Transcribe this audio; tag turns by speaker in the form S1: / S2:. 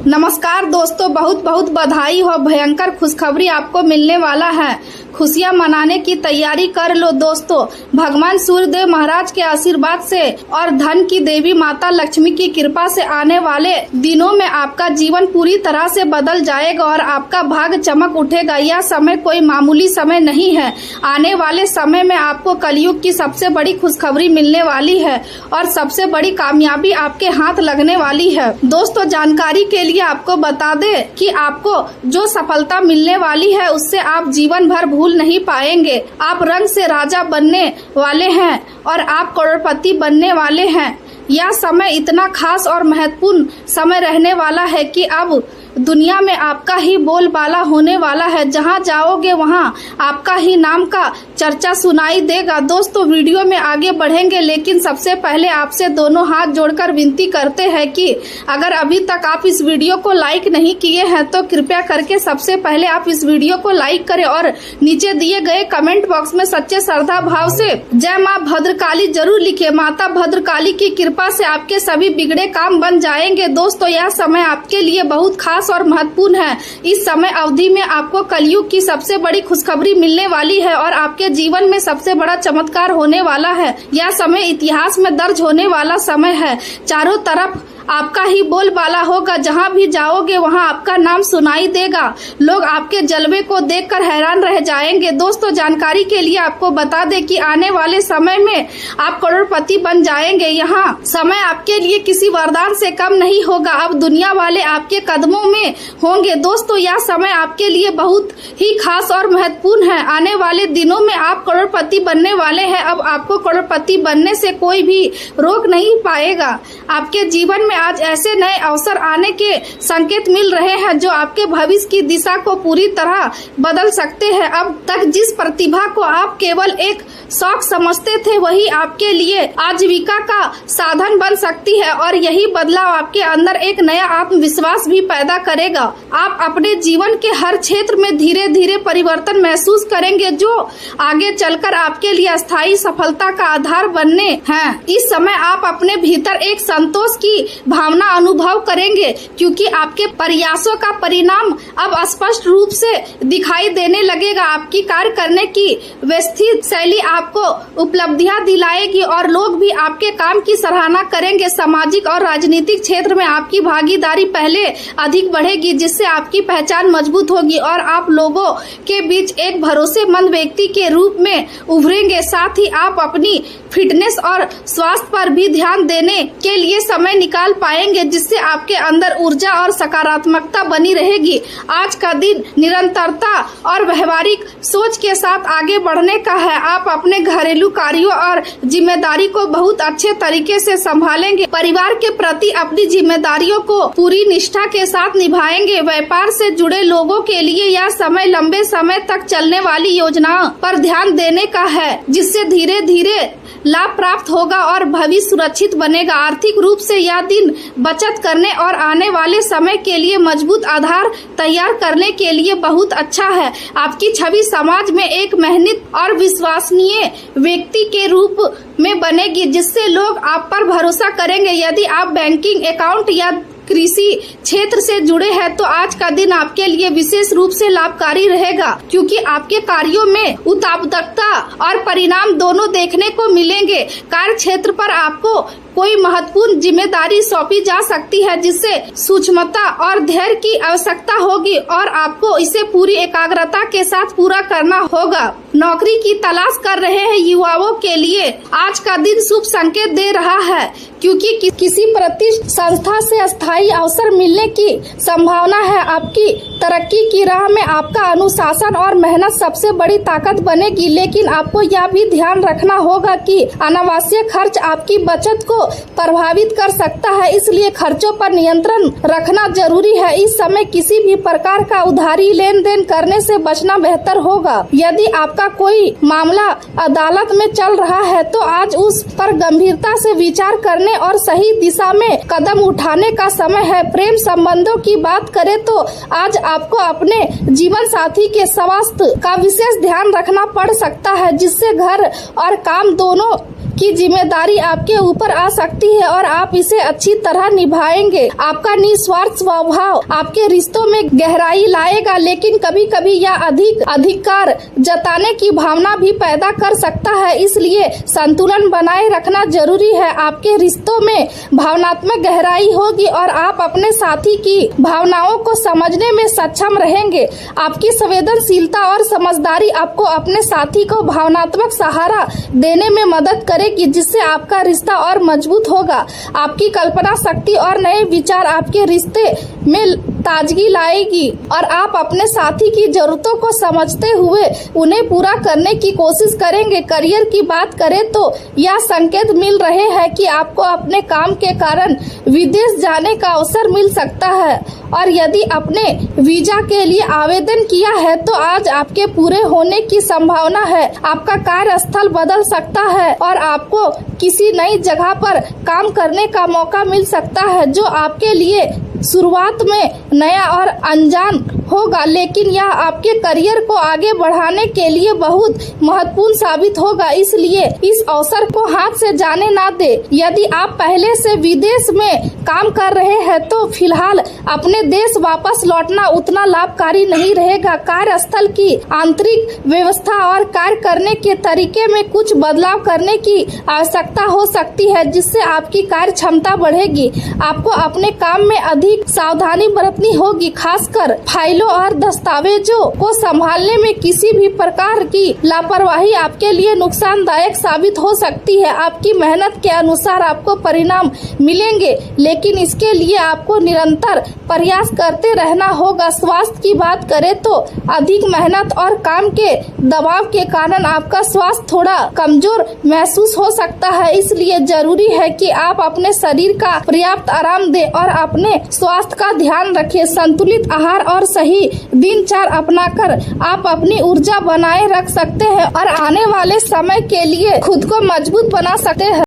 S1: नमस्कार दोस्तों, बहुत बहुत बधाई हो। भयंकर खुशखबरी आपको मिलने वाला है। खुशियां मनाने की तैयारी कर लो दोस्तों। भगवान सूर्यदेव महाराज के आशीर्वाद से और धन की देवी माता लक्ष्मी की कृपा से आने वाले दिनों में आपका जीवन पूरी तरह से बदल जाएगा और आपका भाग्य चमक उठेगा। यह समय कोई मामूली समय नहीं है। आने वाले समय में आपको कलयुग की सबसे बड़ी खुशखबरी मिलने वाली है और सबसे बड़ी कामयाबी आपके हाथ लगने वाली है। दोस्तों, जानकारी के लिए आपको बता दें कि आपको जो सफलता मिलने वाली है उससे आप जीवन भर भूल नहीं पाएंगे। आप रंग से राजा बनने वाले हैं और आप करोड़पति बनने वाले हैं। यह समय इतना खास और महत्वपूर्ण समय रहने वाला है कि अब दुनिया में आपका ही बोलबाला होने वाला है। जहां जाओगे वहां आपका ही नाम का चर्चा सुनाई देगा। दोस्तों, वीडियो में आगे बढ़ेंगे, लेकिन सबसे पहले आपसे दोनों हाथ जोड़कर विनती करते हैं कि अगर अभी तक आप इस वीडियो को लाइक नहीं किए हैं तो कृपया करके सबसे पहले आप इस वीडियो को लाइक करें और नीचे दिए गए कमेंट बॉक्स में सच्चे श्रद्धा भाव से जय माँ भद्रकाली जरूर लिखे। माता भद्रकाली की कृपा से आपके सभी बिगड़े काम बन जाएंगे। दोस्तों, यह समय आपके लिए बहुत खास और महत्वपूर्ण है। इस समय अवधि में आपको कलयुग की सबसे बड़ी खुशखबरी मिलने वाली है और आपके जीवन में सबसे बड़ा चमत्कार होने वाला है। यह समय इतिहास में दर्ज होने वाला समय है। चारों तरफ आपका ही बोलबाला होगा। जहां भी जाओगे वहां आपका नाम सुनाई देगा। लोग आपके जलवे को देखकर हैरान रह जाएंगे। दोस्तों, जानकारी के लिए आपको बता दें कि आने वाले समय में आप करोड़पति बन जाएंगे। यहाँ समय आपके लिए किसी वरदान से कम नहीं होगा। अब दुनिया वाले आपके कदमों में होंगे। दोस्तों, यह समय आपके लिए बहुत ही खास और महत्वपूर्ण है। आने वाले दिनों में आप करोड़पति बनने वाले हैं। अब आपको करोड़पति बनने से कोई भी रोक नहीं पाएगा। आपके जीवन में आज ऐसे नए अवसर आने के संकेत मिल रहे हैं जो आपके भविष्य की दिशा को पूरी तरह बदल सकते हैं। अब तक जिस प्रतिभा को आप केवल एक शौक समझते थे, वही आपके लिए आजीविका का साधन बन सकती है और यही बदलाव आपके अंदर एक नया आत्मविश्वास भी पैदा करेगा। आप अपने जीवन के हर क्षेत्र में धीरे धीरे परिवर्तन महसूस करेंगे जो आगे चलकर आपके लिए स्थायी सफलता का आधार बनने हैं। इस समय आप अपने भीतर एक संतोष की भावना अनुभव करेंगे क्योंकि आपके प्रयासों का परिणाम अब स्पष्ट रूप से दिखाई देने लगेगा। आपकी कार्य करने की व्यवस्थित शैली आपको उपलब्धियां दिलाएगी और लोग भी आपके काम की सराहना करेंगे। सामाजिक और राजनीतिक क्षेत्र में आपकी भागीदारी पहले अधिक बढ़ेगी, जिससे आपकी पहचान मजबूत होगी और आप लोगों के बीच एक भरोसेमंद व्यक्ति के रूप में उभरेंगे। साथ ही आप अपनी फिटनेस और स्वास्थ्य पर भी ध्यान देने के लिए समय निकाल पाएंगे, जिससे आपके अंदर ऊर्जा और सकारात्मकता बनी रहेगी। आज का दिन निरंतरता और व्यवहारिक सोच के साथ आगे बढ़ने का है। आप अपने घरेलू कार्यों और जिम्मेदारी को बहुत अच्छे तरीके से संभालेंगे। परिवार के प्रति अपनी जिम्मेदारियों को पूरी निष्ठा के साथ निभाएंगे। व्यापार से जुड़े लोगों के लिए यह समय लंबे समय तक चलने वाली योजनाओं पर ध्यान देने का है, जिससे धीरे धीरे लाभ प्राप्त होगा और भविष्य सुरक्षित बनेगा। आर्थिक रूप से यह दिन बचत करने और आने वाले समय के लिए मजबूत आधार तैयार करने के लिए बहुत अच्छा है। आपकी छवि समाज में एक मेहनती और विश्वसनीय व्यक्ति के रूप में बनेगी, जिससे लोग आप पर भरोसा करेंगे। यदि आप बैंकिंग, अकाउंट या कृषि क्षेत्र से जुड़े हैं तो आज का दिन आपके लिए विशेष रूप से लाभकारी रहेगा, क्योंकि आपके कार्यों में उत्पादकता और परिणाम दोनों देखने को मिलेंगे। कार्य क्षेत्र पर आपको कोई महत्वपूर्ण जिम्मेदारी सौंपी जा सकती है, जिससे सूक्ष्मता और धैर्य की आवश्यकता होगी और आपको इसे पूरी एकाग्रता के साथ पूरा करना होगा। नौकरी की तलाश कर रहे हैं युवाओं के लिए आज का दिन शुभ संकेत दे रहा है, क्योंकि किसी प्रतिष्ठित संस्था से स्थायी अवसर मिलने की संभावना है। आपकी तरक्की की राह में आपका अनुशासन और मेहनत सबसे बड़ी ताकत बनेगी, लेकिन आपको यह भी ध्यान रखना होगा कि अनावश्यक खर्च आपकी बचत को प्रभावित कर सकता है, इसलिए खर्चों पर नियंत्रण रखना जरूरी है। इस समय किसी भी प्रकार का उधारी लेन देन करने से बचना बेहतर होगा। यदि आपका कोई मामला अदालत में चल रहा है तो आज उस पर गंभीरता से विचार करने और सही दिशा में कदम उठाने का समय है। प्रेम संबंधों की बात करें तो आज आपको अपने जीवन साथी के स्वास्थ्य का विशेष ध्यान रखना पड़ सकता है, जिससे घर और काम दोनों की जिम्मेदारी आपके ऊपर आ सकती है और आप इसे अच्छी तरह निभाएंगे। आपका निस्वार्थ स्वभाव आपके रिश्तों में गहराई लाएगा, लेकिन कभी कभी यह अधिकार जताने की भावना भी पैदा कर सकता है, इसलिए संतुलन बनाए रखना जरूरी है। आपके रिश्तों में भावनात्मक गहराई होगी और आप अपने साथी की भावनाओं को समझने में सक्षम रहेंगे। आपकी संवेदनशीलता और समझदारी आपको अपने साथी को भावनात्मक सहारा देने में मदद करेगी, जिससे आपका रिश्ता और मजबूत होगा। आपकी कल्पना शक्ति और नए विचार आपके रिश्ते में ताजगी लाएगी और आप अपने साथी की जरूरतों को समझते हुए उन्हें पूरा करने की कोशिश करेंगे। करियर की बात करें तो यह संकेत मिल रहे हैं कि आपको अपने काम के कारण विदेश जाने का अवसर मिल सकता है और यदि आपने वीजा के लिए आवेदन किया है तो आज आपके पूरे होने की संभावना है। आपका कार्यस्थल बदल सकता है और आपको किसी नई जगह पर काम करने का मौका मिल सकता है, जो आपके लिए शुरुआत में नया और अनजान होगा, लेकिन यह आपके करियर को आगे बढ़ाने के लिए बहुत महत्वपूर्ण साबित होगा। इसलिए इस अवसर को हाथ से जाने ना दे। यदि आप पहले से विदेश में काम कर रहे हैं तो फिलहाल अपने देश वापस लौटना उतना लाभकारी नहीं रहेगा। कार्यस्थल की आंतरिक व्यवस्था और कार्य करने के तरीके में कुछ बदलाव करने की आवश्यकता हो सकती है, जिससे आपकी कार्य क्षमता बढ़ेगी। आपको अपने काम में अधिक सावधानी बरतनी होगी, खासकर फाइलों और दस्तावेजों को संभालने में किसी भी प्रकार की लापरवाही आपके लिए नुकसानदायक साबित हो सकती है। आपकी मेहनत के अनुसार आपको परिणाम मिलेंगे, लेकिन इसके लिए आपको निरंतर प्रयास करते रहना होगा। स्वास्थ्य की बात करें तो अधिक मेहनत और काम के दबाव के कारण आपका स्वास्थ्य थोड़ा कमजोर महसूस हो सकता है, इसलिए जरूरी है कि आप अपने शरीर का पर्याप्त आराम दें और अपने स्वास्थ्य का ध्यान रखें। संतुलित आहार और सही दिनचर्या अपनाकर आप अपनी ऊर्जा बनाए रख सकते हैं और आने वाले समय के लिए खुद को मजबूत बना सकते हैं।